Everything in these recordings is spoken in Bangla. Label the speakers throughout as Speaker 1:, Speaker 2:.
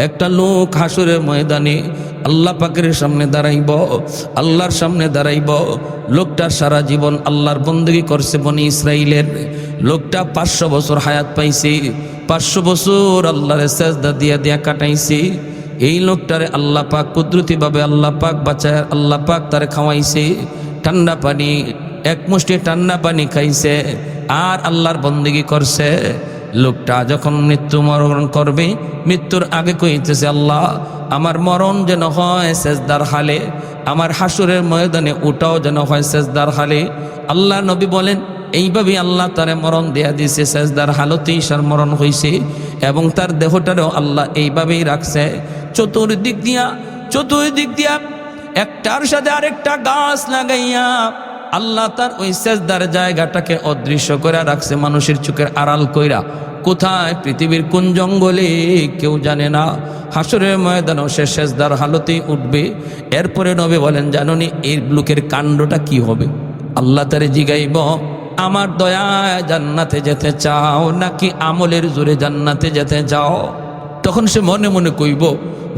Speaker 1: একটা লোক হাসরের ময়দানে আল্লাহ পাকের সামনে দাঁড়াইব, আল্লাহর সামনে দাঁড়াইব। লোকটা সারা জীবন আল্লাহর বন্দেগী করছে বনি ইসরাইলের। লোকটা 500 বছর হায়াত পাইছে, 500 বছর আল্লাহরে সেজদা দিয়া দিয়া কাটাইছে। এই লোকটারে আল্লাহ পাক কুদরতিভাবে আল্লাহ পাক বাঁচায়, আল্লাহ পাক তারে খাওয়াইছে ঠান্ডা পানি, এক মুষ্টি ঠান্ডা পানি খাইছে আর আল্লাহর বন্দেগী করছে। লোকটা যখন মৃত্যু মরণ করবে, মৃত্যুর আগে কইতেছে, আল্লাহ আমার মরণ যেন হয় সেজদার হালে, আমার হাসরের ময়দানে ওটাও যেন হয় সেজদার হালে। আল্লাহ নবী বলেন এইভাবে আল্লাহ তারে মরণ দেয়া দিয়েছে, সেজদার হালতেই সার মরণ হয়েছে এবং তার দেহটারও আল্লাহ এইভাবেই রাখছে। চতুর্দিক দিয়া একটার সাথে আরেকটা গাছ লাগাইয়া আল্লাহ তার ওই সেজদার জায়গাটাকে অদৃশ্য করে রাখছে, মানুষের চোখের আড়াল কইরা। কোথায়? পৃথিবীর কোন জঙ্গলে কেউ জানে না। হাসরের ময়দানও সে সেজদার হালতেই উঠবে। এরপরে নবী বলেন, জানুনি এই লোকের কাণ্ডটা কি হবে? আল্লাহ তারে জিগাইব, আমার দয়ায় জান্নাতে যেতে চাও নাকি আমলের জোরে জান্নাতে যেতে চাও? তখন সে মনে মনে কইব,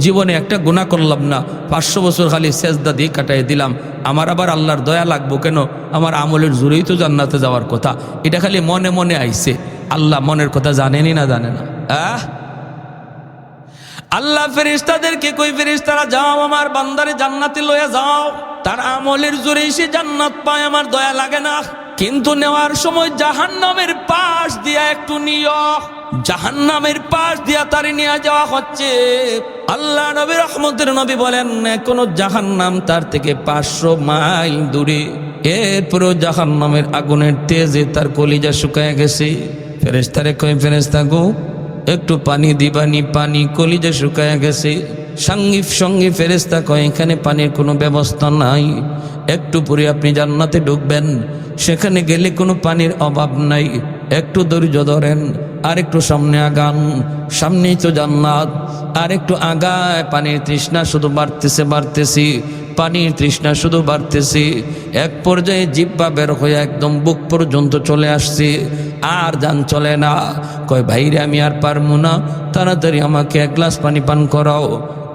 Speaker 1: জীবনে একটা গুনাহ করলাম না, 500 বছর খালি সেজদা দিয়ে কাটাই দিলাম, আমার আবার আল্লাহর দয়া লাগবো কেন? আমার আমলের জোরেই তো জান্নাতে যাওয়ার কথা। এটা খালি মনে মনে আইছে। আল্লাহ মনের কথা জানেনি না জানে না? আল্লাহ ফেরেশতাদেরকে কই, ফেরেশতারা যাও আমার বান্দারে জান্নাতে লয়ে যাও, তার আমলের জোরেই সে জান্নাত পায়, আমার দয়া লাগে না। কিন্তু নেওয়ার সময় জাহান্নামের পাশ দিয়া একটু নিও, জাহান্নামের পাশ দিয়া তারে নিয়ে যাওয়া হচ্ছে। আল্লাহ নবী রহমতের নবী বলেন, কোন জাহান্নাম তার থেকে 500 মাইল দূরে। এরপরেও জাহান্নামের আগুনের তেজে তার কলিজা শুকায় গেছে। ফেরেশতারে কই, ফেরেশতা গো একটু পানি দিবানি, পানি কলিজা শুকায় গেছে। সঙ্গী ফেরেশতা কয়, এখানে পানির কোনো ব্যবস্থা নাই, একটু পরে আপনি জান্নাতে ঢুকবেন, সেখানে গেলে কোনো পানির অভাব নাই, একটু ধৈর্য ধরেন, আর একটু সামনে আগান, সামনেই তো জান্নাত। আর একটু আগায় পানির তৃষ্ণা শুধু বাড়তেছে, পানির তৃষ্ণা শুধু বাড়তেছে। এক পর্যায়ে জিহ্বা বের হয়ে একদম বুক পর্যন্ত চলে আসছে, আর যান চলে না। কয়, ভাইরে আমি আর পারবো না, তাড়াতাড়ি আমাকে 1 গ্লাস পানি পান করাও।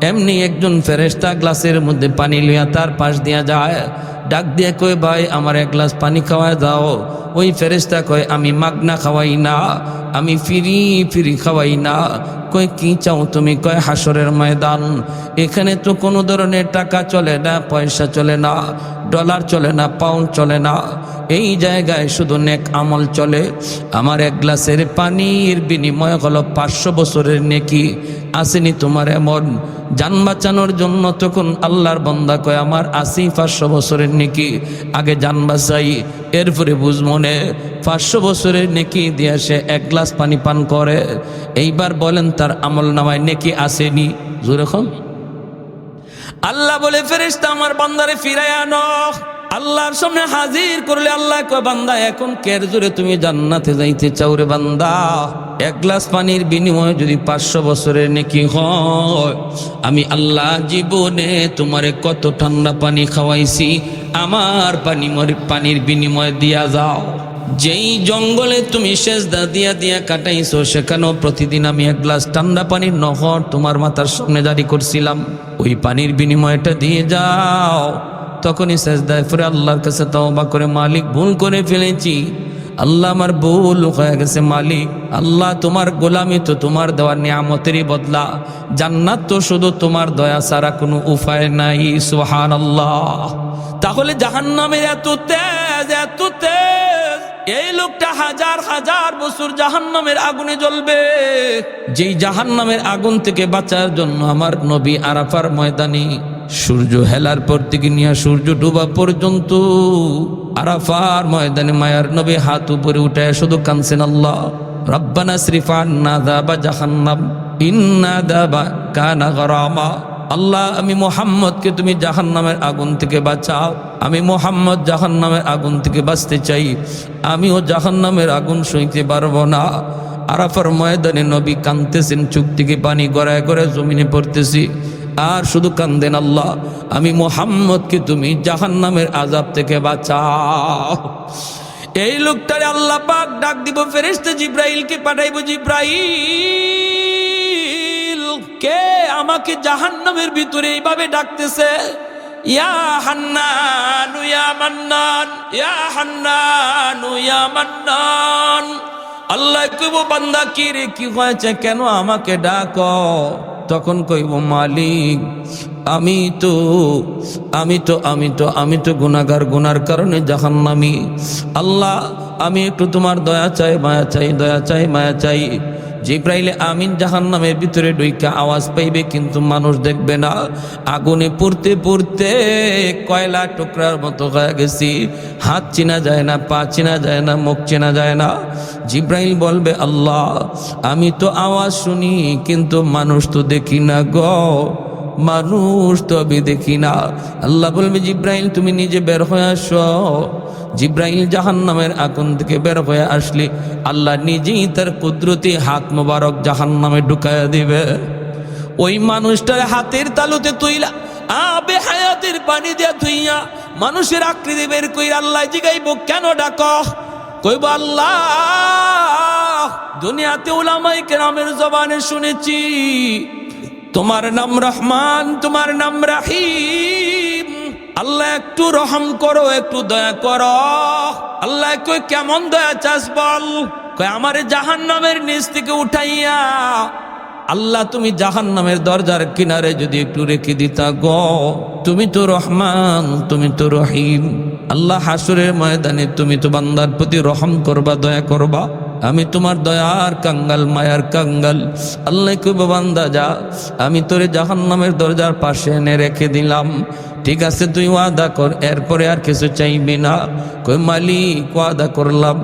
Speaker 1: এমনি একজন ফেরেশতা গ্লাসের মধ্যে পানি লিয়া তার পাশ দিয়া যায়, ডাক দিয়ে কয়, ভাই আমার 1 গ্লাস পানি খাওয়ায় দাও। ওই ফেরেশতা কয়, আমি মাগনা খাওয়াই না, আমি ফ্রি খাওয়াই না। কয়, কি চাও তুমি? কয়, হাসরের ময়দান, এখানে তো কোনো ধরনের টাকা চলে না, পয়সা চলে না, ডলার চলে না, পাউন্ড চলে না, এই জায়গায় শুধু নেক আমল চলে। আমার 1 গ্লাসের পানির বিনিময় হলো 500 বছরের নেকি। আসেনি তোমার এমন? জান বাঁচানোর জন্য তখন আল্লাহর বান্দা কয়, আমার 500 বছরের নেকি, আগে জান বাঁচাই, এরপরে বুঝ মনে। 500 বছরের নেকি দিয়ে সে 1 গ্লাস পানি পান করে। এইবার বলেন তার আমল নামায় নেকি আসেনি? যেরকম আল্লাহ বলে, ফেরেশতা আমার বান্দারে ফিরায় আনো। আল্লাহর সামনে হাজির করলে আল্লাহ কয়, বান্দা এখন কের জোরে তুমি জান্নাতে যাইতে চাও রে বান্দা? 1 গ্লাস পানির বিনিময়ে যদি 500 বছরের নেকি হয়, আমি আল্লাহ জীবনে তোমারে কত ঠান্ডা পানি খাওয়াইছি, আমার পানির বিনিময়ে দিয়া যাও। যেই জঙ্গলে তুমি সেজদা দিয়া কাটাইছো, সেখানেও প্রতিদিন আমি 1 গ্লাস ঠান্ডা পানির নহর তোমার মাথার সামনে জারি করছিলাম, ওই পানির বিনিময়টা দিয়ে যাও। তখনই সেজদায় পড়ে আল্লাহর কাছে তওবা করে, মালিক ভুল করে ফেলেছি, আল্লাহ আমার ভুল হয়ে গেছে, মালিক আল্লাহ তোমার গোলামি তো তোমার দেওয়ার নিয়ামতেরই বদলা, জান্নাত তো শুধু তোমার দয়া ছাড়া কোনো উপায় নাই। সুবহানাল্লাহ। তাহলে জাহান্নামের এত তেজ, এই লোকটা হাজার বছর জাহান্নামের আগুনে জ্বলবে। যেই জাহান্নামের আগুন থেকে বাঁচার জন্য আমার নবী আরাফার ময়দানে সূর্য হেলার পর থেকে নিয়ে সূর্য ডুবা পর্যন্ত আরাফার ময়দানে মায়ার নবী হাত উপরে উঠায় শুধু কানছেন, আল্লাহ রব্বানা সরিফ আন্না আযাবা জাহান্নাম ইন্না আযাবা কানা গরামা। আল্লাহ আমি মুহাম্মদকে তুমি জাহান্নামের আগুন থেকে বাঁচাও, আমি মুহাম্মদ জাহান্নামের আগুন থেকে বাঁচতে চাই, আমিও জাহান্নামের আগুন সইতে পারবো না। আরাফার ময়দানে নবী কাঁদতেছেন, চোখ থেকে পানি গড়ায় গড়ায় জমিনে পড়তেছি, আর শুধু কান্দেন, আল্লাহ আমি মুহাম্মদকে তুমি জাহান্নামের আযাব থেকে বাঁচাও। এই লোকটারে আল্লাহ পাক ডাক দিব, ফেরেশতা জিব্রাইলকে পাঠাইব, জিব্রাইল কে আমাকে জাহান্নামের ভিতরে এইভাবে ডাকতেছে? ইয়া হান্নান ইয়া মান্নান, ইয়া হান্নান ইয়া মান্নান। আল্লাহ কইব বান্দা কি রে, কি হয়েছে, কেন আমাকে ডাকো? তখন কইব মালিক আমি তো গুনাহগার, গুনার কারণে জাহান্নামী। আল্লাহ আমি একটু তোমার দয়া চাই, মায়া চাই, দয়া চাই, মায়া চাই। জিব্রাইল আমিন জাহান্নামের ভিতরে ঢুইকা আওয়াজ পাইবে, কিন্তু মানুষ দেখবে না। আগুনে পুড়তে পুড়তে কয়লা টুকরার মতো হয়ে গেছি, হাত চিনা যায় না, পা চিনা যায় না, মুখ চেনা যায় না। জিব্রাইল বলবে আল্লাহ আমি তো আওয়াজ শুনি, কিন্তু মানুষ তো দেখি না গো, মানুষ তো আমি দেখি না। আল্লাহ বলবে জিব্রাইল তুমি নিজে বের হয়ে আসো। জিব্রাইল জাহান্নামের আগুন থেকে বের হয়ে আসলে আল্লাহ নিজেই তার কুদরতি হাত মোবারক জাহান্নামে ঢুকাইয়া দিবে। ওই মানুষটার হাতের তালুতে তুইলা আবে হায়াতের পানি দিয়া ধুইয়া মানুষের আকৃতি বের কইরা আল্লাহ জিগাইব কেন ডাকো? কইব আল্লাহ দুনিয়াতে উলামায়ে কেরামের জবানে শুনেছি তোমার নাম রহমান, তোমার নাম রাহিম। আল্লাহ একটু রহম করো, একটু দয়া করো। আল্লাহ কই কেমন দয়া চাস বল? কই আমারে জাহান্নামের নিচ থেকে উঠাইয়া আল্লাহ তুমি জাহান্নামের দরজার কিনারে যদি একটু রেখে দিতা গো, তুমি তো রহমান, তুমি তো রহিম। আল্লাহ হাসরের ময়দানে তুমি তো বান্দার প্রতি রহম করবা, দয়া করবা। আমি তোমার দয়ার কাঙ্গাল, মায়ার কাঙ্গাল। আল্লাহ কইব বান্দা যা, আমি তোরে জাহান্নামের দরজার পাশে এনে রেখে দিলাম, ঠিক আছে তুই ওয়াদা কর, এরপরে আর কিছু চাইবি না। কই মালিক ওয়াদা করলাম,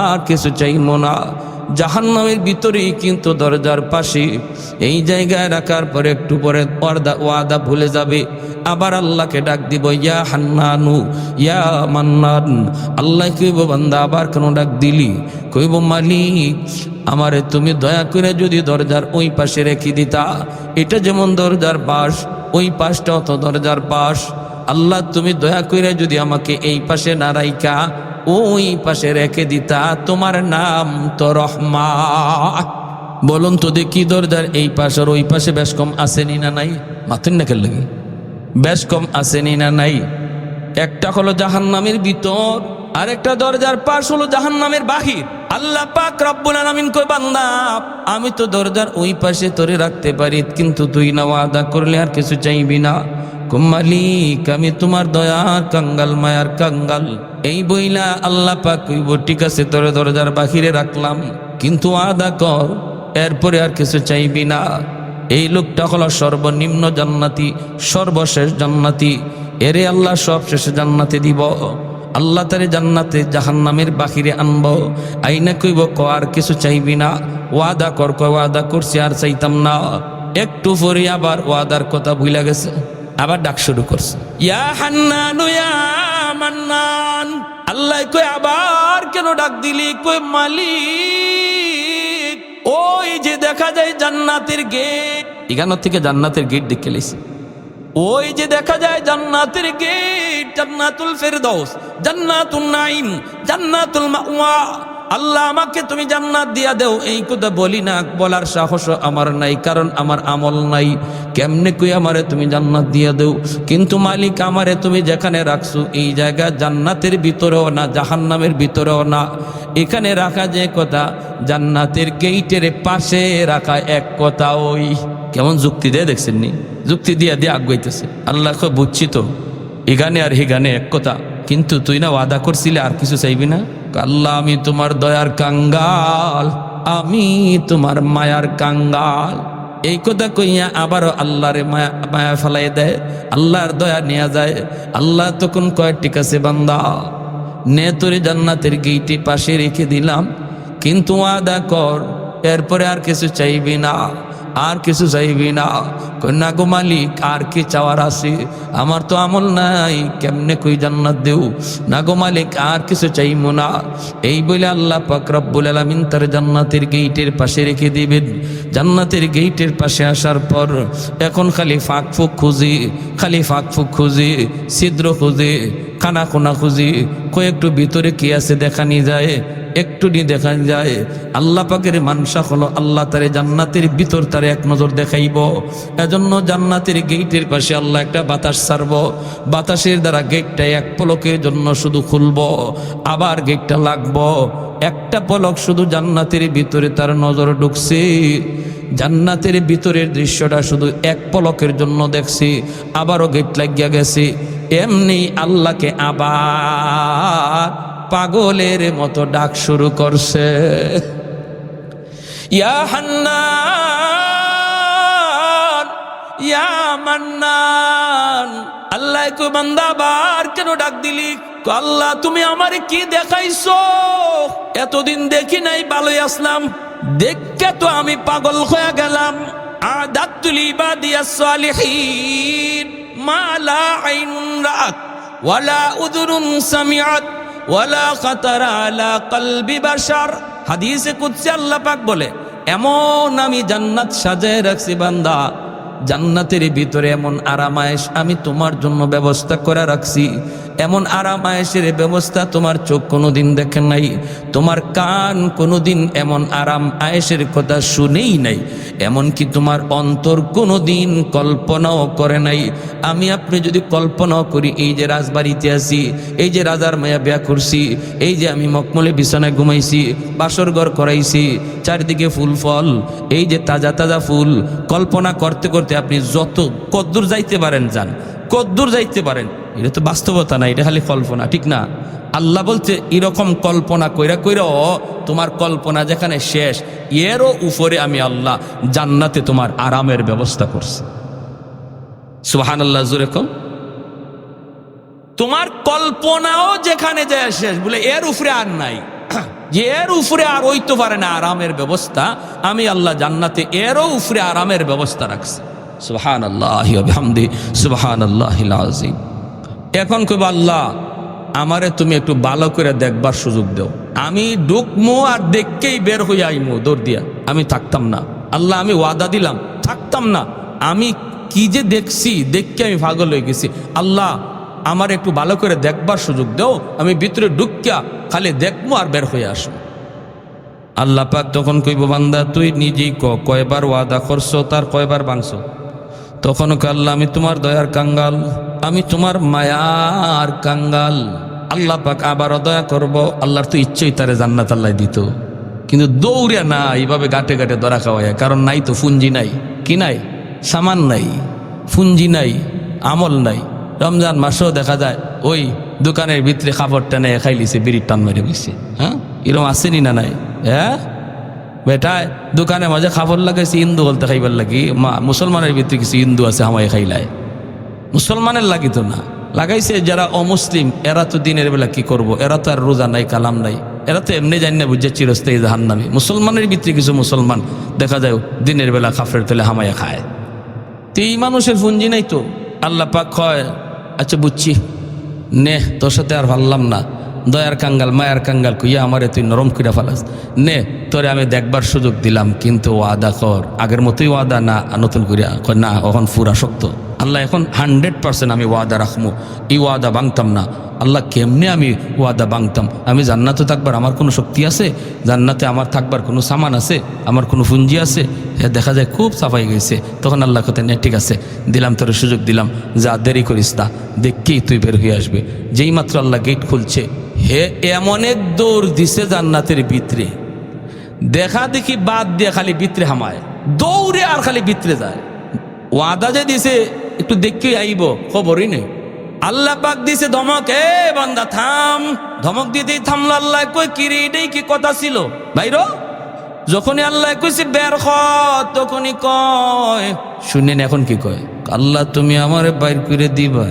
Speaker 1: আর কিছু চাইবো না। জাহান্নামের ভিতরেই কিন্তু দরজার পাশে এই জায়গায় রাখার পরে একটু পরে ওয়াদা ভুলে যাবে, আবার আল্লাহকে ডাক দিব ইয়া হান্নানু ইয়া মান্নান। আল্লাহ কইব বান্দা আবার কেন ডাক দিলি? কইব মালিক আমারে তুমি দয়া করে যদি দরজার ওই পাশে রেখে দিতা, এটা যেমন দরজার পাশ, ওই পাশটাও তো দরজার পাশ। আল্লাহ তুমি দয়া করে যদি আমাকে এই পাশে না রাইকা ওই পাশে রেখে দিতা, তোমার নাম তো রহমান। বলুন তো দেখি দরজার এই পাশ আর ওই পাশে বেশ কম আসেনি না নাই? মাথুন না কেন বেশ কম আসেনি না নাই? একটা হলো জাহান্নামের ভিতর, আর একটা দরজার পাশ হলো জাহান্নামের বাহির। আল্লাহ পাক রব্বুল আলামিন কই বান্দা আমি তো দরজার ওই পাশে তোরে রাখতে পারি, কিন্তু তুই না ওয়াদা করলে আর কিছু চাইবি না। মালিক আমি তোমার দয়ার কাঙ্গাল, মায়ার কাঙ্গাল। এই বইলা আল্লাহ পাক কইব ঠিক আছে তোরে দরজার বাহিরে রাখলাম, কিন্তু ওয়াদা কর এরপরে আর কিছু চাইবি না। এই লোকটা হলো সর্বনিম্ন জান্নাতি, সর্বশেষ জান্নাতি। এরে আল্লাহ সব শেষে জান্নাতে দিব। আল্লাহ তারে জান্নাতে জাহান্নামের বাহিরে আনবো, আইনা কইব ক আর কিছু চাইবি না, ওয়াদা কর। কয় ওয়াদা করছি আর চাইতাম না। একটু পরে আবার ওয়াদার কথা ভুলে গেছে, আবার ডাক শুরু করছে ইয়া হান্নানু ইয়া মান্নান। আল্লাহ কই আবার কেন ডাক দিলি? কই মালিক ওই যে দেখা যায় জান্নাতের গেট, এখান থেকে জান্নাতের গেট দেখে লেছি। ওই যে দেখা যায় জান্নাতের গেট, জান্নাতুল ফেরদৌস, জান্নাতুন নাঈম, জান্নাতুল মাওয়া। আল্লাহ আমাকে তুমি জান্নাত দিয়া দেও, এই কথা বলি না, বলার সাহস আমার নাই, কারণ আমার আমল নাই। কেমনে কই আমারে তুমি জান্নাত দিয়া দেও? কিন্তু মালিক আমারে তুমি যেখানে রাখছো এই জায়গা জান্নাতের ভিতরেও না, জাহান্নামের ভিতরেও না। এখানে রাখা যে কথা জান্নাতের গেইটের পাশে রাখা এক কথা। ওই কেমন যুক্তি দেয় দেখছেন নি? যুক্তি দিয়া দিয়ে আগাইতেছে। আল্লাহ বুঝছি তো এখানে আর হেগানে এক কথা, কিন্তু তুই না ওয়াদা করছিলে আর কিছু চাইবি না? আল্লাহ আমি তোমার দয়ার কাঙ্গাল, আমি তোমার মায়ার কাঙ্গাল। এই কথা কইয়া আবারও আল্লাহরে মায়া ফেলাই দেয়, আল্লাহর দয়া নেওয়া যায়। আল্লাহ তখন কয় ঠিক আছে বান্দা নে তোরে জান্নাতের গেইটে পাশে রেখে দিলাম, কিন্তু ওয়াদা কর এরপরে আর কিছু চাইবি না, আর কিছু চাইবি না। কন্যা গো মালিক আর কি চাওয়ার আছে? আমার তো আমল নাই, কেমনে কই জান্নাত দেও? না গো মালিক আর কিছু চাইবো না। এই বলে আল্লাহ পাক রব্বুল আলামিন তার জান্নাতের গেইটের পাশে রেখে দিবেন। জান্নাতের গেইটের পাশে আসার পর এখন খালি ফাঁক ফুক খুঁজি, খালি ফাঁক ফুক খুঁজি, ছিদ্র খুঁজি, খানা খুনা খুঁজি, কয়েকটু ভিতরে কি আছে দেখা নিয়ে যায়। একটু নিয়ে দেখা যায় আল্লাহ পাকের মানসা হলো আল্লাহ তারে জান্নাতের ভিতর তারে এক নজর দেখাইব। এজন্য জান্নাতের গেটের পাশে আল্লাহ একটা বাতাস ছাড়ব, বাতাসের দ্বারা গেটটা এক পলকের জন্য শুধু খুলব, আবার গেটটা লাগবো। একটা পলক শুধু জান্নাতের ভিতরে তার নজর ঢুকছে, জান্নাতের ভিতরের দৃশ্যটা শুধু এক পলকের জন্য দেখছি, আবারও গেট লাগিয়া গেছে। এমনি আল্লাহকে আবার পাগলের মতো ডাক শুরু করছে, ইয়া হান্নান ইয়া মান্নান। আল্লাহ কই বান্দা আবার কেন ডাক দিলি? আল্লাহ তুমি আমারে কি দেখাইছো? এতদিন দেখি নাই, ভালোই আসলাম, দেখে তো আমি পাগল হয়ে গেলাম। আদাতুল ইবাদিয়াস সালিহিন মা লা আইনুন রাআত ওয়ালা উযুনুন সামিআত ওয়ালা খাতারা আলা কলবি বাশার। হাদিসে কুদসি আল্লাহ পাক বলে, এমন আমি জান্নাত সাজায় রাখছি বান্দা, জান্নাতের ভিতরে এমন আরামায়েশ আমি তোমার জন্য ব্যবস্থা করে রাখছি, এমন আরামায়েশের ব্যবস্থা তোমার চোখ কোনোদিন দেখে নাই, তোমার কান কোনোদিন এমন আরাম আয়েশের কথা শুনেই নাই, এমনকি তোমার অন্তর কোনোদিন কল্পনাও করে নাই। আমি আপনি যদি কল্পনাও করি, এই যে রাজবাড়িতে আছি, এই যে রাজার মায়া বিয়া করছি, এই যে আমি মকমলে বিছানায় ঘুমাইছি, বাসর ঘর করাইছি, চারিদিকে ফুল ফল, এই যে তাজা তাজা ফুল, কল্পনা করতে করতে আপনি যত কদ্দূর যাইতে পারেন যান, কদ্দূর যাইতে পারেন, এটা তো বাস্তবতা না, এটা খালি কল্পনা, ঠিক না? আল্লাহ বলছে এরকম কল্পনা কইরা কইরা তোমার কল্পনা যেখানে শেষ, এরও উপরে আমি আল্লাহ জান্নাতে তোমার আরামের ব্যবস্থা করছি। সুবহানাল্লাহ, জোরে কম। তোমার কল্পনাও যেখানে যায় শেষ, বলে এর উপরে আর নাই, যে এর উপরে আর হইতে পারে না আরামের ব্যবস্থা, আমি আল্লাহ জান্নাতে এরও উপরে আরামের ব্যবস্থা রাখছি। সুবহানাল্লাহি ওয়া বিহামদি সুবহানাল্লাহিল আযীম। এখন কইব আল্লাহ আমারে তুমি একটু ভালো করে দেখবার সুযোগ দাও, আমি ঢুকমু আর দেখকেই বের হয়ে আইমু দৌড় দিয়া, আমি থাকতাম না। আল্লাহ আমি ওয়াদা দিলাম থাকতাম না, আমি কি যে দেখছি, দেখকে আমি পাগল হয়ে গেছি। আল্লাহ আমার একটু ভালো করে দেখবার সুযোগ দাও, আমি ভিতরে ঢুকিয়া খালি দেখবো আর বের হয়ে আসবো। আল্লাহ পাক তখন কইব বান্দা তুই নিজেই কয়বার ওয়াদা করছো, তার কয়বার ভাঙছো? তখন আল্লাহ আমি তোমার দয়ার কাঙ্গাল, আমি তোমার মায়ার কাঙ্গাল। আল্লাহ পাক আবারও দয়া করব, আল্লাহর তো ইচ্ছেই তারে জান্নাত আল্লাহ দিত, কিন্তু দৌড়ে না এইভাবে গাটে গাটে ধরা খাওয়ায়, কারণ নাই তো পুঞ্জি নাই, কি নাই, সামান নাই, পুঞ্জি নাই, আমল নাই। রমজান মাসেও দেখা যায় ওই দোকানের ভিতরে খাবার টানে খাইলিছে, বিড়ির টান মেরে বসছে। হ্যাঁ, এরকম আসেনি না নাই? হ্যাঁ বেটায় দোকানে মাঝে খাবার লাগাইছে হিন্দু বলতে খাইবার লাগি, মুসলমানের ভিতরে কিছু হিন্দু আছে হামাই খাইলায়, মুসলমানের লাগি তো না, লাগাইছে যারা অমুসলিম, এরা তো দিনের বেলা কি করব, এরা তো আর রোজা নাই, কালাম নাই, এরা তো এমনি জানি না বুঝছে চিরস্থায়ী জাহান্নামী। মুসলমানের ভিতরে কিছু মুসলমান দেখা যায় দিনের বেলা কাফের তেলে হামাইয়া খায়, তো এই মানুষের পুঞ্জি নাই তো। আল্লাহ পাক কয় আচ্ছা বুঝছি, নে তোর সাথে আর ভাবলাম না, দয়ার কাঙ্গাল মায়ার কাঙ্গাল কইয়া আমারে তুই নরম কইরা ফেলাস, নে তোরে আমি দেখবার সুযোগ দিলাম, কিন্তু ওয়াদা কর আগের মতোই ওয়াদা না নতুন করিয়া। না এখন পুরা শক্ত। আল্লাহ এখন 100% আমি ওয়াদা রাখবো, এই ওয়াদা ভাঙতাম না। আল্লাহ কেমনে আমি ওয়াদা ভাঙতাম? আমি জান্নাতে থাকবার আমার কোনো শক্তি আছে? জান্নাতে আমার থাকবার কোনো সামান আছে? আমার কোনো পুঞ্জি আছে? দেখা যায় খুব সাফাই গেছে। তখন আল্লাহ কথা নে ঠিক আছে দিলাম, তোর সুযোগ দিলাম, যা দেরি করিস না, দেখকেই তুই বের হয়ে আসবে। যেই মাত্র আল্লাহ গেট খুলছে, হে এমন এক দৌড় দিছে জান্নাতের ভিতরে, দেখা দেখি বাদ দিয়ে খালি ভিতরে হামায়, দৌড়ে আর খালি ভিতরে যায়। ওয়াদা যে দিছে একটু দেখে আইব, খবরই নেই। আল্লাহ পাক দিছে ধমক, এ বান্দা থাম। ধমক দিতেই থামলো। আল্লাহ কই কিরে এটাই কি কথা ছিল ভাইরো? যখনই আল্লাহ কইছে বের হ, তখনই কয় শুনেন এখন কি কয়, আল্লাহ তুমি আমারে বাইর করে দিবা।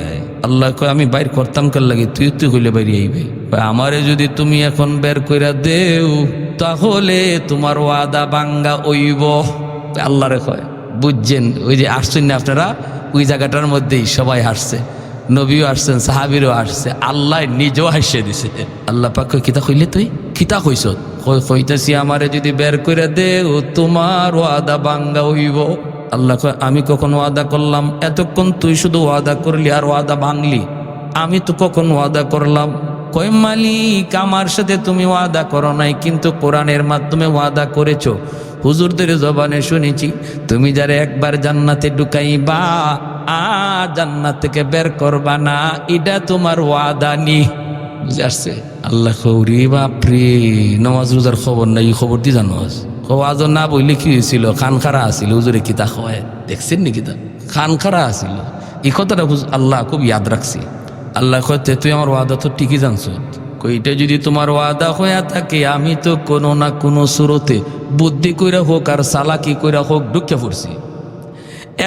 Speaker 1: আল্লাহ কয় আমি বাইর করতাম কার লাগে, তুই তুই হইলে বাইরে আইবে। আমারে যদি তুমি এখন বের করে দেও তাহলে তোমার ওয়াদা বাঙ্গা হইব। আল্লাহরে কয় বুঝছেন, ওই যে আসছেন না আপনারা, ওই জায়গাটার মধ্যেই সবাই হাসছে, নবীও আসছেন, সাহাবীরও আসছে, আল্লাহ নিজেও হাসিয়ে দিছে। আল্লাহ পাক কই কিতা কইলে তুই কিতা কইছ? কইতাছি আমারে যদি বের করে দেও তোমার ওয়াদা বাঙ্গা হইব। আল্লাহ কয় আমি কখন ওয়াদা করলাম? এতক্ষণ তুই শুধু ওয়াদা করলি আর ওয়াদা ভাঙলি, আমি তো কখন ওয়াদা করলাম? কই মালিক আমার সাথে তুমি ওয়াদা করো নাই, কিন্তু কোরআনের মাধ্যমে ওয়াদা করেছো। হুজুরদের জবানে শুনেছি তুমি যারা একবার জান্নাতে ঢুকাইবা আর জান্নাত থেকে বের করবা না, এটা তোমার ওয়াদা নি। বুঝে আসছে? আল্লাহ কৌরি বাপরে, নামাজ রোজার খবর নাই, এই খবর দি জানো? আজ না বইলে কি হয়েছিল? খান খারা আসিল হুজুরে কিতা হয় দেখছেন নি? কিতা খান খারা আসিল, এই কথাটা আল্লাহ খুব ইয়াদ রাখছি। আল্লাহ কইতে তুই আমার ওয়াদা তো ঠিকই জানছ, কইটা যদি তোমার ওয়াদা হইয়া থাকে আমি তো কোনো না কোনো সুরতে বুদ্ধি কইরা হোক আর চালাকি কইরা হোক ঢুকে পড়ছি।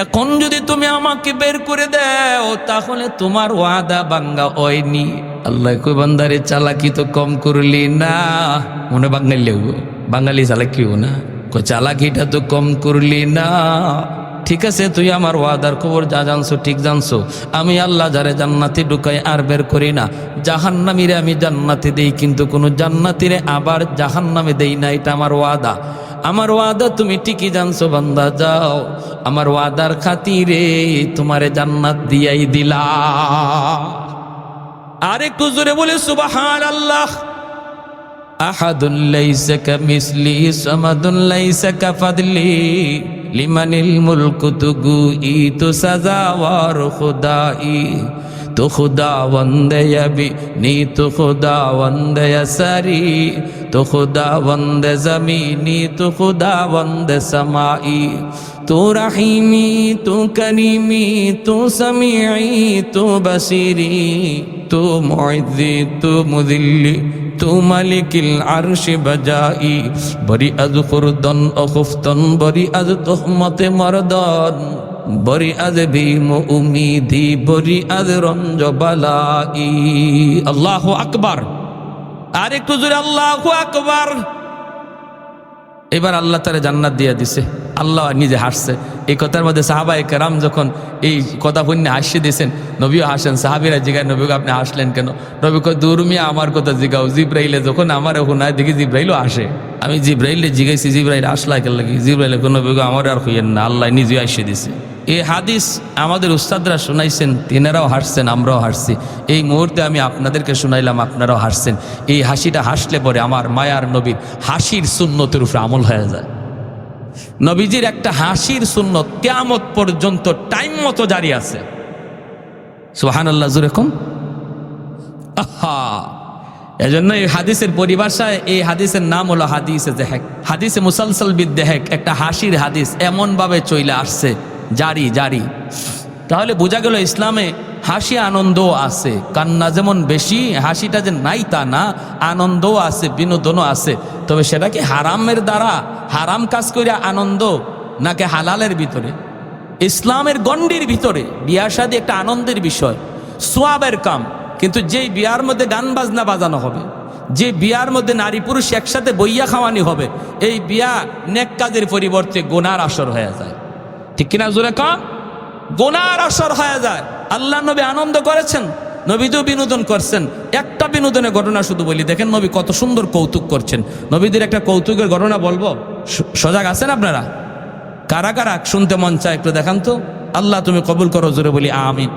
Speaker 1: এখন যদি তুমি আমাকে বের করে দাও তাহলে তোমার ওয়াদা ভাঙ্গা হয়নি। আল্লাহ কই বান্দারে চালাকি তো কম করলি না, মনে বাঙালি চালাকি না, কই চালাকিটা তো কম করলি না। ঠিক আছে তুই আমার ওয়াদার খবর যা জানছো ঠিক জানছো, আমি আল্লাহ যারে জান্নাতে ঢুকাই আর বের করি না, জাহান্নামীরে আমি জান্নাতে দেই, কিন্তু কোনো জান্নাতীরে আবার জাহান্নামে দেই না, এটা আমার ওয়াদা। আমার ওয়াদা তুমি ঠিকই জানছো বান্দা, যাও আমার ওয়াদার খাতিরে তোমারে জান্নাত দিয়াই দিলা। আর একটু জোরে বলে সুবহানাল্লাহ। আহাদুন লাইসা কামিসলি সামাদুন লাইসা কাফাদলি লিমানিল মুলকু তুগুই তো সাজাওয়ার খুদাই তো খুদাবন্দে আবি নি তো খুদাবন্দে সারি তো খুদাবন্দে জমিনি তো খুদাবন্দে সমাই তো রহিমি তো করিমি তো সমিঈ তো বসিরি তো মুইজ্জি তো মুযিল্লি তো মালিকিল আরশি বাজাই বরি আজ খুরদন অখুফতন বরি আজ তোহমতে মরদন বরি আজ ভীম উমিদি বরি আজ রঞ্জ বালাই। আল্লাহু আকবার। আর একটু জোরে আল্লাহু আকবার। এবার আল্লাহ তারে জান্নাত দিয়ে দিছে, আল্লাহ নিজে হাসছে। এই কথার মধ্যে সাহাবায়ে কেরাম যখন এই কথা শুনে হাসিয়ে দিয়েছেন, নবীও হাসেন। সাহাবীরা জিগায় নবীকে আপনি হাসলেন কেন? নবী কয় দূর মিয়া আমার কথা জিগাও, জিব্রাইলে যখন আমার শোনায় দেখি জিব্রাইলও আসে, আমি জিব্রাইলে জিগাইছি জিব্রাইল আসলা কেন লাগি? জিব্রাইলে কোনো নবীকে আমার আর হইয়েন না, আল্লাহ নিজে হাসিয়ে দিছে। এই হাদিস আমাদের উস্তাদরা শোনাইছেন, তিনারাও হাসছেন, আমরাও হাসছি। এই মুহূর্তে আমি আপনাদেরকে শোনাইলাম, আপনারাও হাসছেন। এই হাসিটা হাসলে পরে আমার মায়ার নবীর হাসির সুন্নতের উপরে আমল হয়ে যায়। নবীজির একটা হাসির সুন্নত কিয়ামত পর্যন্ত টাইম মতো জারি আছে। সুবহানাল্লাহ জোরে কোন। আহা, এজন্য এই হাদিসের পরিভাষায় এই হাদিসের নাম হলো হাদিসে দেহেক, হাদিসে মুসালসাল বিদ্দেহেক। একটা হাসির হাদিস এমন ভাবে চলে আসছে, জারি জারি। তাহলে বোঝা গেল ইসলামে হাসি আনন্দও আছে, কান্না যেমন বেশি, হাসিটা যে নাই তা না, আনন্দও আছে, বিনোদনও আছে। তবে সেটা কি হারামের দ্বারা, হারাম কাজ করে আনন্দ, নাকি হালালের ভিতরে, ইসলামের গণ্ডির ভিতরে? বিয়া শাদী একটা আনন্দের বিষয়, সোয়াবের কাম। কিন্তু যেই বিয়ার মধ্যে গান বাজনা বাজানো হবে, যে বিয়ার মধ্যে নারী পুরুষ একসাথে বইয়া খাওয়ানি হবে, এই বিয়া নেক কাজের পরিবর্তে গুনার আসর হয়ে যায়। ঠিক কিনা জোরে কাম? গুনার আসর হয়ে যায়। আল্লাহ নবী আনন্দ করেছেন, নবীও বিনোদন করছেন। একটা বিনোদনের ঘটনা শুধু বলি, দেখেন নবী কত সুন্দর কৌতুক করছেন। নবীদের একটা কৌতুকের ঘটনা বলবো, সজাগ আছেন আপনারা? কারা কারা শুনতে মন চায় একটু দেখান তো। আল্লাহ তুমি কবুল করো, জোরে বলি আমিন।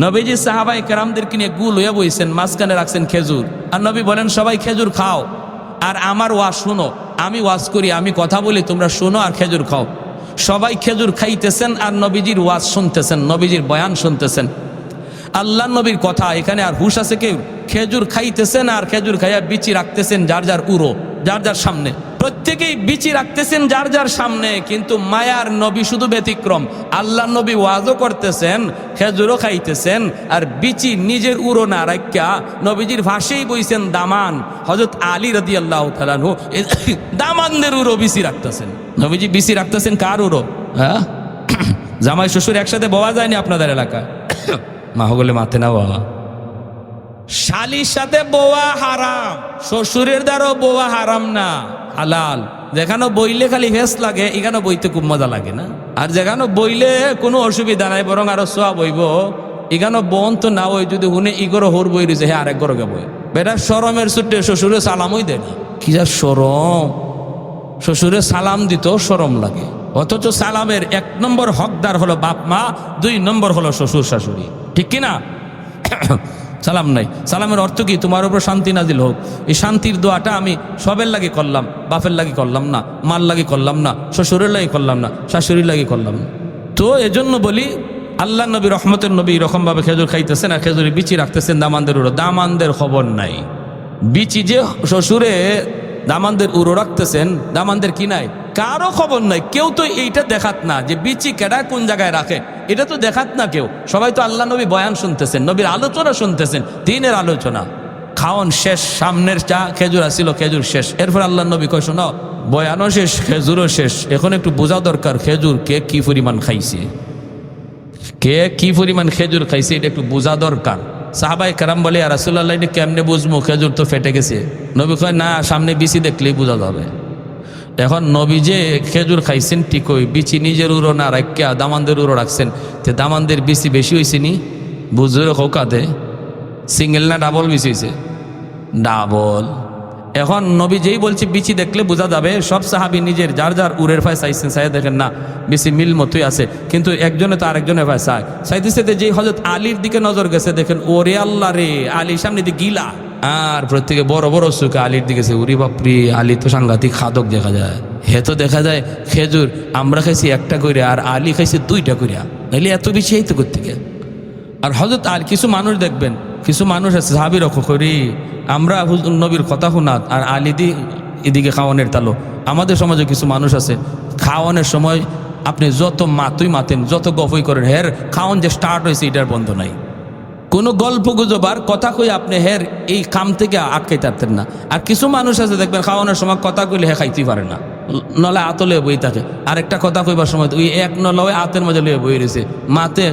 Speaker 1: নবীজি সাহাবায়ে কেরামদেরকে নিয়ে গুল হয়ে বইছেন, মাঝখানে রাখছেন খেজুর, আর নবী বলেন সবাই খেজুর খাও আর আমার ওয়াজ শুনো। আমি ওয়াজ করি, আমি কথা বলি, তোমরা শুনো আর খেজুর খাও। সবাই খেজুর খাইতেছেন আর নবীজির ওয়াজ শুনতেছেন, নবীজির বয়ান শুনতেছেন। আল্লাহ নবীর কথা এখানে আর হুশ আছে কেউ? খেজুর খাইতেছেন আর খেজুর খাইয়া বিচি রাখতেছেন যার যার উরো, যার যার সামনে। প্রত্যেকেই বিচি রাখতেছেন যার যার সামনে, কিন্তু মায়ার নবী শুধু ব্যতিক্রম। আল্লাহ নবী ওয়াজও করতেছেন, খেজুরও খাইতেছেন, আর বিচি নিজের উরো না রাখিয়া নবীজির ভাষেই বইছেন দামান। হযরত আলী রাদিয়াল্লাহু তাআলা আনহু দামানদের উরো বিচি রাখতেছেন। নবীজি বিচি রাখতেছেন কার উরো? হ্যাঁ, জামাই শ্বশুর একসাথে বওয়া যায়নি আপনাদের এলাকায়? মা হগলে মাথে না বাবা। শালির সাথে বোয়া হারাম, শ্বশুরের দ্বারাও বোয়া হারাম না, হালাল। যেখানে বইলে খালি ভেস লাগে, এখানে বইতে খুব মজা লাগে না? আর যেখানে বইলে কোনো অসুবিধা নাই, বরং আরো সোয়া বইব, এখানে বোন তো না ওই যদি হুনে ইগর হোর বই রয়েছে, হ্যাঁ আরেক গরকে বই। বেটা শরমের ছুটে শ্বশুরে সালামই দেয় না। কি যা শরম! শ্বশুরে সালাম দিত শরম লাগে, অথচ সালামের 1 নম্বর হকদার হলো বাপ মা, 2 নম্বর হলো শ্বশুর শাশুড়ি। ঠিক কিনা? সালাম নাই। সালামের অর্থ কি? তোমার উপর শান্তি নাজিল হোক। এই শান্তির দোয়াটা আমি সবের লাগি করলাম, বাপের লাগি করলাম না, মার লাগি করলাম না, শ্বশুরের লাগি করলাম না, শাশুড়ির লাগি করলাম না। তো এজন্য বলি, আল্লাহ নবী রহমতের নবী এরকমভাবে খেজুর খাইতেছেন আর খেজুরে বিচি রাখতেছেন দামানদের উড়ো। দামানদের খবর নাই। বিচি যে শ্বশুরে দামানদের উড়ো রাখতেছেন, দামানদের কি নাই? কারো খবর নাই। কেউ তো এইটা দেখাত না যে বিচি কেডা কোন জায়গায় রাখে, এটা তো দেখাত না কেউ। সবাই তো আল্লাহ নবী বয়ান শুনতেছেন, নবীর আলোচনা শুনতেছেন, দিনের আলোচনা। খাওয়ান শেষ, সামনের চা খেজুর আসছিল, খেজুর শেষ। এরপর আল্লাহ নবী কয়, শোনো, বয়ানও শেষ, খেজুরও শেষ, এখন একটু বোঝা দরকার খেজুর কে কি পরিমাণ খাইছে, কে কি পরিমাণ খেজুর খাইছে, এটা একটু বোঝা দরকার। সাহাবায়ে কেরাম বলে, আর রাসূলুল্লাহ এটা কেমনে বুঝবো, খেজুর তো ফেটে গেছে। নবী কয়, না, সামনে বিচি দেখলেই বোঝা যাবে। এখন নবী যে খেজুর খাইছেন ঠিকই, বিচি নিজের উড়ো না রাখিয়া দামানদের উড়ো রাখছেন, তো দামানদের বিচি বেশি হয়েছে নি? বুঝলে কৌকাতে সিঙ্গেল না ডাবল বিচি হয়েছে? ডাবল। এখন নবী যেই বলছে বিচি দেখলে বোঝা যাবে, সব সাহাবি নিজের যার যার উড়ের ফায় চাইছেন, চাই দেখেন না বিচি মিল মতোই আছে, কিন্তু একজনে তো আরেকজনের ফায় চায়। চাইতেছে যেই হযরত আলীর দিকে নজর গেছে, দেখেন ওরে আল্লাহ রে, আলীর সামনে দিয়ে গিলা, আর প্রত্যেকে বড় বড় চোখে আলীর দিকে, উরি বাপরি, আলী তো সাংঘাতিক খাদক দেখা যায়। হে তো দেখা যায় খেজুর আমরা খাইছি একটা কইরা, আর আলী খাইছে 2টা কইরা, নাইলে এত বেশি এই তো করতে। আর হযরত আর কিছু মানুষ দেখবেন, কিছু মানুষ আছে সাহাবী রক্ষা করি, আমরা নবীর কথা শোনাত আর আলী দি এদিকে খাওয়ানোর তালো। আমাদের সমাজে কিছু মানুষ আছে, খাওয়ানোর সময় আপনি যত মাতুই মাতেন, যত গফই করেন, হের খাওয়ান যে স্টার্ট হয়েছে এটার বন্ধ নাই। কোনো গল্প গুজব আর কথা কই আপনি হের এই কাম থেকে আটকাইতে পারতেন না। আর কিছু মানুষ আছে দেখবেন খাওয়ানোর সময় কথা কইলে হে খাইতেই পারে না, নলে আতলে বই থাকে। আরেকটা কথা কইবার সময় ওই এক নলে আতের মধ্যে লয়ে বই রয়েছে, মাতে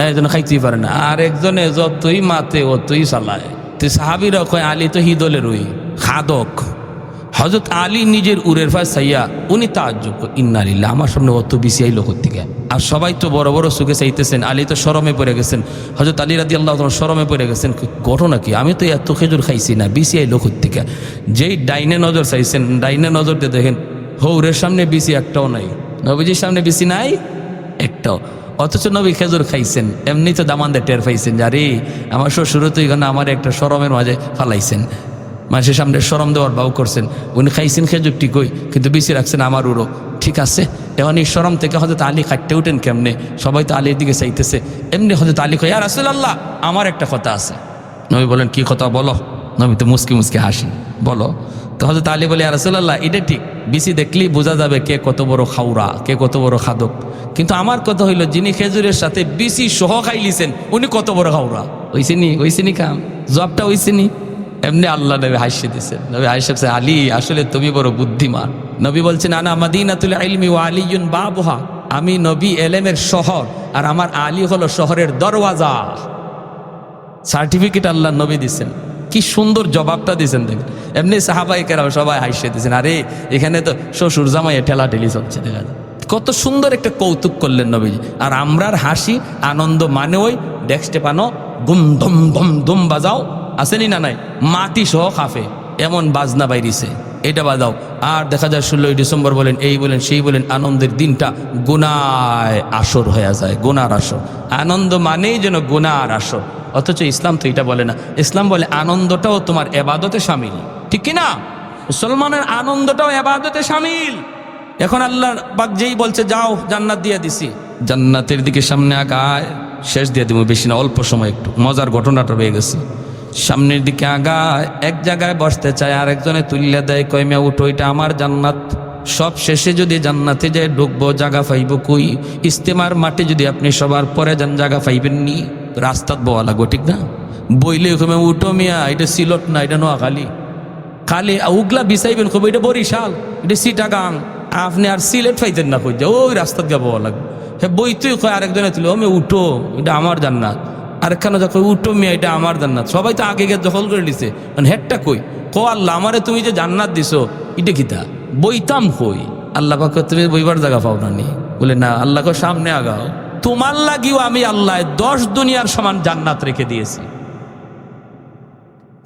Speaker 1: একজন খাইতেই পারে না, আর একজনে যতই মাতে অতই চালায়। তো সাহাবীরা কয় আলী তো হিদলের ওই খাদক। হযরত আলী নিজের উরের ফায় চাইয়া উনি তাআজ্জুব, ইন্না লিল্লাহ, আমার সামনে অত বেশি আইলো কোত্থেকে? আর সবাই তো বড় বড় চোখে চাইতেছেন, আলী তো শরমে পড়ে গেছেন। হযরত আলী রাদিয়াল্লাহু তাআলা শরমে পড়ে গেছেন, ঘটনা কি? আমি তো এত খেজুর খাইছি না, বেশি আইলো কোত্থেকে? যেই ডাইনে নজর চাইছেন, ডাইনে নজর দিয়ে দেখেন হৌরের সামনে বেশি একটাও নাই, নবীজির সামনে বেশি নাই একটাও। অথচ নবী খেজুর খাইছেন, এমনি তো দামানদের টের পাইছেন, আরে আমার শ্বশুর তো এখানে আমার একটা শরমের মাঝে ফালাইছেন, মানুষের সামনে শরম দেওয়ার ভাও করছেন। উনি খাইছেন খেজুর ঠিকই, কিন্তু বেশি রাখছেন আমার উড়ো, ঠিক আছে। এখন এই শরম থেকে হযরত আলী কাটতে উঠেন কেমনে? সবাই তো আলীর দিকে চাইতেছে, এমনি হযরত আলী কয়, ইয়া রাসূলুল্লাহ, আমার একটা কথা আছে। নবী বলেন, কি কথা বলো? নবী তো মুস্কি মুস্কি হাসি, বলো। তো হযরত আলী বলে, ইয়া রাসূলুল্লাহ, এটা ঠিক, বিচি দেখলেই বোঝা যাবে কে কত বড় খাউরা, কে কত বড় খাদক, কিন্তু আমার কথা হইল যিনি খেজুরের সাথে বিচি সহ খাইলিছেন উনি কত বড় খাউরা? হইছেনি কাম, জবটা হইছেনি? এমনি আল্লাহ নবী হাসিয়ে দিয়েছেন। নবী হাসিয়ে, আলী আসলে তুমি বড় বুদ্ধিমান। নবী বলছেন, আনা মাদিনাতুল ইলমি ওয়া আলিয়ুন বাবুহা, আমি নবী এলেমের শহর আর আমার আলী হলো শহরের দরওয়াজা। সার্টিফিকেট আল্লাহ নবী দিচ্ছেন, কি সুন্দর জবাবটা দিয়েছেন দেখেন। এমনি সাহাবায়ে কেরাম সবাই হাসিয়ে দিয়েছেন, আরে এখানে তো শ্বশুর জামাই ঠেলা ঠেলি চলছে, দেখা যায় কত সুন্দর একটা কৌতুক করলেন নবীজি। আর আমরার হাসি আনন্দ মানে ওই ডেস্কে পানো গুম ধম ধম ধুম বাজাও, আসেনি না নাই, মাটি সহ কাফে এমন বাজনা বাইরিছে, এটা বাজাও। আর দেখা যায় 16ই ডিসেম্বর বলেন, এই বলেন সেই বলেন, আনন্দের দিনটা গুনায় আসর হয়ে যায়, গুনার আসর। আনন্দ মানেই যেন গুনার আসর, অথচ ইসলাম তো এটা বলে না। ইসলাম বলে আনন্দটাও তোমার এবাদতে শামিল, ঠিক কিনা? মুসলমানের আনন্দটাও এবাদতে শামিল। এখন আল্লাহ পাক যেই বলছে যাও জান্নাত দিয়ে দিছি, জান্নাতের দিকে সামনে আগায়, শেষ দিয়ে দিব, বেশি না, অল্প সময়, একটু মজার ঘটনাটা রয়ে গেছে। সামনের দিকে আগায়, এক জায়গায় বসতে চায়, আরেকজনে তুলিয়া দেয়, কয় মিয়া উঠো, এটা আমার জান্নাত। সব শেষে যদি জান্নাতে যায় ঢুকবো, জায়গা পাইব কই? ইস্তেমার মাঠে যদি আপনি সবার পরে যান, জায়গা পাইবেন নি, রাস্তাত বওয়া লাগবো, ঠিক না? বইলে ওখানে উঠো মিয়া, এটা সিলট না, এটা নোয়াখালী, খালি উগলা বিছাইবেন, কবে এটা বরিশাল, এটা চিটাগাং, আপনি আর সিলেট পাইতেন না, কই ওই রাস্তাত গা বওয়া লাগবে। হ্যাঁ বই তুই কয়, আরেকজনে তুলে, ও মেয়ে উঠো, এটা আমার জান্নাত। আরেকখানে যখন উঠো মিয়া, এটা আমার জান্নাত। সবাই তো আগে গিয়ে দখল করে নিছে, হেডটা কই? কো আল্লাহ আমারে তুমি যে জান্নাত দিছো, এটা কিতা বইতাম কই? আল্লাহ পাক তুমি বইবার জায়গা পাও না নি? বলে না, আল্লাহ কো সামনে আগাও, তোমার লাগিও আমি আল্লাহ 10 দুনিয়ার সমান জান্নাত রেখে দিয়েছি।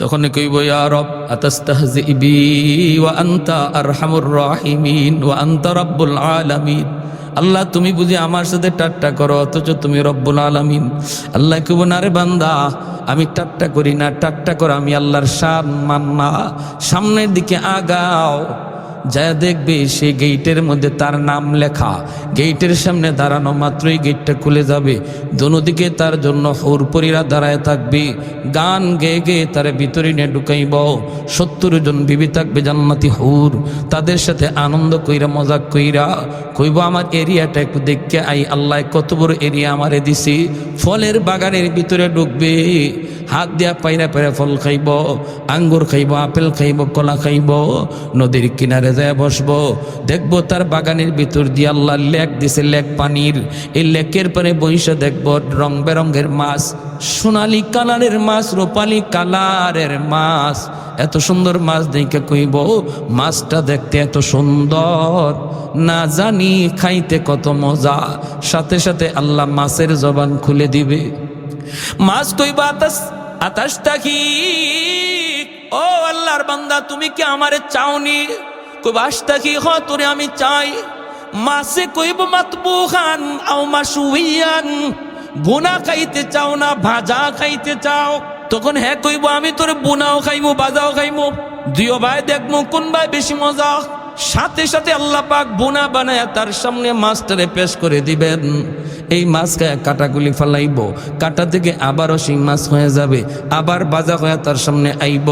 Speaker 1: তখন কইব, ইয়া রব আতাস্তাহজি বি ওয়া আনতা আরহামুর রাহিমিন ওয়া আনতা রাব্বুল আলামিন। আল্লাহ তুমি বুঝি আমার সাথে ঠাট্টা করো, অথচ তুমি রব্বুল আলামিন। আল্লাহ কইব না রে বান্দা, আমি ঠাট্টা করি না, ঠাট্টা করো আমি আল্লাহর শান মান না। সামনের দিকে আগাও, যা দেখবে সেই গেটের মধ্যে তার নাম লেখা। গেটের সামনে দাঁড়ানো মাত্রই গেটটা খুলে যাবে, দোনোদিকে তার জন্য হুরপরীরা দাঁড়ায় থাকবে, গান গেয়ে গেয়ে তার ভিতরে নিয়ে ঢুকাইব। 70 জন বিবি থাকবে জান্নাতি হুর, তাদের সাথে আনন্দ কইরা মজাক কইরা কইব আমার এরিয়াটা একটু দেখতে আই, আল্লাহ কত বড় এরিয়া আমারে দিছি। ফলের বাগানের ভিতরে ঢুকবে, হাত দিয়া পাইরা পাইরা ফল খাইব, আঙ্গুর খাইব, আপেল খাইব, কলা খাইব। নদীর কিনারে যায় বসবো, দেখবো তার বাগানের ভিতর দিয়ে আল্লাহ লেক দিছে, লেক পানির। এই লেকের পরে বইসা দেখবো রং বেরঙ্গের মাছ, সোনালি কালারের মাছ, রূপালি কালারের মাছ। এত সুন্দর মাছ দেখে কইব মাছটা দেখতে এত সুন্দর, না জানি খাইতে কত মজা। সাথে সাথে আল্লাহ মাছের জবান খুলে দিবে। মাছ কইবা আতাশটা কি, ও আল্লাহর বান্দা তুমি কি আমারে চাওনি? কইবা আশটা কি, হ তোরে আমি চাই। মাছে কইব মাতবুখান আও মাশউইয়ান, বুনা খাইতে চাও না ভাজা খাইতে চাও? তখন হ্যাঁ কইব আমি তোরে বুনাও খাইমু ভাজাও খাইমু, দুইও ভাই দেখমু কোন ভাই বেশি মজা। সাথে সাথে আল্লাহ পাক বুনা বানায় তার সামনে মাছটারে পেশ করে দিবেন। এই মাছ খায় কাটাগুলি ফালাইব, কাটা থেকে আবারও সেই মাছ হয়ে যাবে, আবার বাজা হয়ে তার সামনে আইব।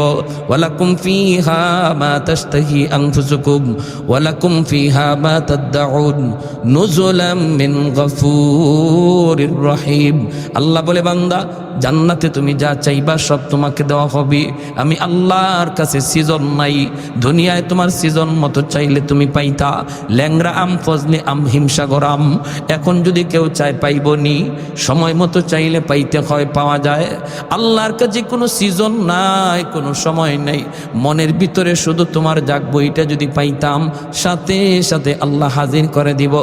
Speaker 1: ওয়ালাকুম ফিহা মা তাশতাহি আনফুসুকুম ওয়ালাকুম ফিহা মা তাদউন নুজুলাম মিন গফুরির রহিম। আল্লাহ বলে বান্দা জান্নাতে তুমি যা চাইবা সব তোমাকে দেওয়া হবে। আমি আল্লাহর কাছে সিজন নাই, দুনিয়ায় তোমার সিজন মতো চাইলে তুমি পাইতা। ল্যাংরা আম, ফজলি আম, হিমসাগর আম। এখন যদি কেউ চায় পাইব নি, সময় মতো চাইলে পাইতে হয়, পাওয়া যায়। আল্লাহর কাছে কোনো সিজন নাই, কোনো সময় নেই। মনের ভিতরে শুধু তোমার জাগবো এটা যদি পাইতাম, সাথে সাথে আল্লাহ হাজির করে দিব।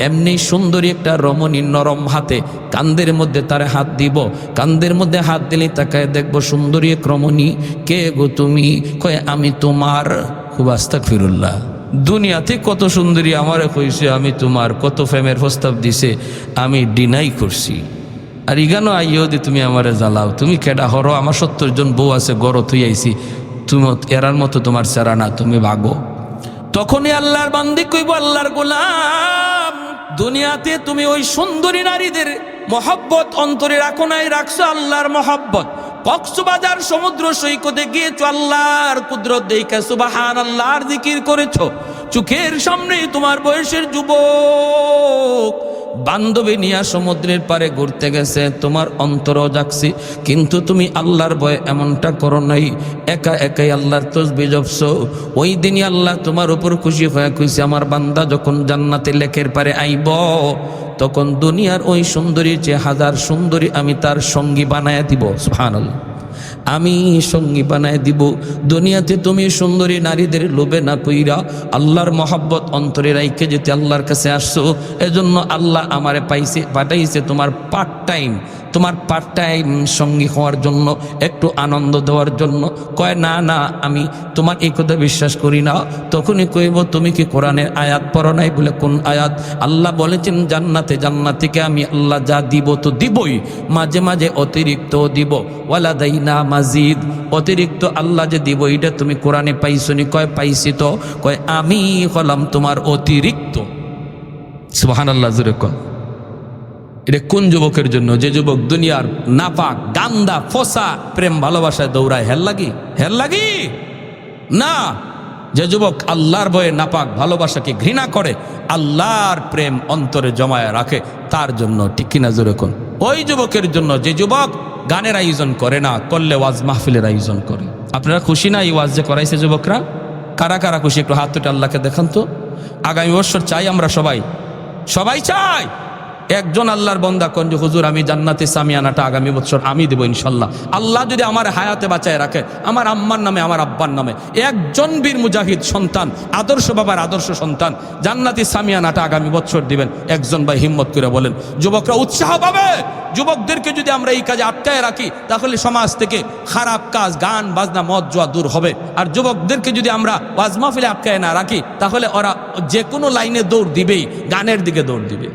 Speaker 1: এমনি সুন্দরী একটা রমণী নরম হাতে কান্দের মধ্যে তার হাত দিব, কান্দের মধ্যে হাত দিলে তাকায় দেখবো সুন্দরী এক রমণী। কে গো তুমি? কয় আমি তোমার। খুব আস্তাগফিরুল্লাহ। দুনিয়াতে কত সুন্দরী আমারে কইছে আমি তোমার, কত প্রেমের প্রস্তাব দিছে, আমি ডিনাই করছি। আর ইগানো আইও দি তুমি আমারে জ্বালাও, তুমি কেডা হরো? আমার 70 জন বউ আছে, গড় থুই আইছি, তুমি এরার মতো তোমার চেরা না, তুমি ভাগো। তখনই আল্লাহর বান্দি কইব আল্লাহর গোলাম, দুনিয়াতে তুমি ওই সুন্দরী নারীদের মহব্বত অন্তরে রাখো নাই, রাখছো আল্লাহর মহব্বত। কক্সবাজার সমুদ্র সৈকতে গিয়েছো, আল্লাহর কুদরত দেখে সুবহানাল্লাহর জিকির করেছো। চোখের সামনে তোমার বয়সের যুবক বান্ধবী নিয়ে সমুদ্রের পারে ঘুরতে গেছে, তোমার অন্তরও জাগছে, কিন্তু তুমি আল্লাহর ভয়ে এমনটা করো নাই, একা একাই আল্লাহর তসবিহ জপছো। ওই দিনই আল্লাহ তোমার উপর খুশি হয়ে কইছে আমার বান্দা যখন জান্নাতে লেকের পারে আইব, তখন দুনিয়ার ওই সুন্দরীর চেয়ে হাজার সুন্দরী আমি তার সঙ্গী বানায় দিব। সুবহানাল্লাহ, আমি সঙ্গী বানায় দিব। দুনিয়াতে তুমি সুন্দরী নারীদের লোভে না কইরা আল্লাহর মহব্বত অন্তরে রাইখে যেতে আল্লাহর কাছে আসছো, এজন্য আল্লাহ আমারে পাঠাইছে তোমার পার্ট টাইম সঙ্গী হওয়ার জন্য, একটু আনন্দ দেওয়ার জন্য। কয় না না, আমি তোমার এই কথা বিশ্বাস করি না। তখনই কইব তুমি কি কোরআনের আয়াত পড়ো নাই? বলে কোন আয়াত? আল্লাহ বলেছেন জান্নাতিকে আমি আল্লাহ যা দিব তো দিবই, মাঝে মাঝে অতিরিক্ত দিব। ওয়ালাদাইনা মাজিদ, অতিরিক্ত আল্লাহ যে দিব এটা তুমি কোরআনে পাইছো নি? কয় পাইছি তো। কয় আমি হলাম তোমার অতিরিক্ত। সুবহানাল্লাহ, জোরে কন। এটা কোন যুবকের জন্য? যে যুবক দুনিয়ার নাপাক গান্দা ফসা প্রেম ভালোবাসায় দৌড়ায়। হেল লাগি না। যে যুবক আল্লাহর ভয়ে নাপাক ভালোবাসাকে ঘৃণা করে, আল্লাহর প্রেম অন্তরে জমায় রাখে, তার জন্য। ঠিক কিনা জোরে কোন? ওই যুবকের জন্য যে যুবক গানের আয়োজন করে না, করলে ওয়াজ মাহফিলের আয়োজন করে। আপনারা খুশি না এই ওয়াজ যে করাইছে যুবকরা? কারা কারা খুশি? একটু হাত তুলে আল্লাহকে দেখান তো। আগামী বছর চাই আমরা সবাই চাই একজন আল্লাহর বান্দা কোন যে হুজুর আমি জান্নাতে সামিয়ানাটা আগামী বছর আমি দেবো ইনশাল্লাহ, আল্লাহ যদি আমার হায়াতে বাঁচায় রাখে, আমার আম্মার নামে আমার আব্বার নামে একজন বীর মুজাহিদ সন্তান, আদর্শ বাবার আদর্শ সন্তান জান্নাতি সামিয়ানাটা আগামী বছর দিবেন, একজন ভাই হিম্মত করে বলেন। যুবকরা উৎসাহ পাবে। যুবকদেরকে যদি আমরা এই কাজে আটকায় রাখি তাহলে সমাজ থেকে খারাপ কাজ, গান বাজনা, মদ জুয়া দূর হবে। আর যুবকদেরকে যদি আমরা ওয়াজ মাহফিলে আটকায় না রাখি তাহলে ওরা যে কোনো লাইনে দৌড় দিবেই, গানের দিকে দৌড় দিবে।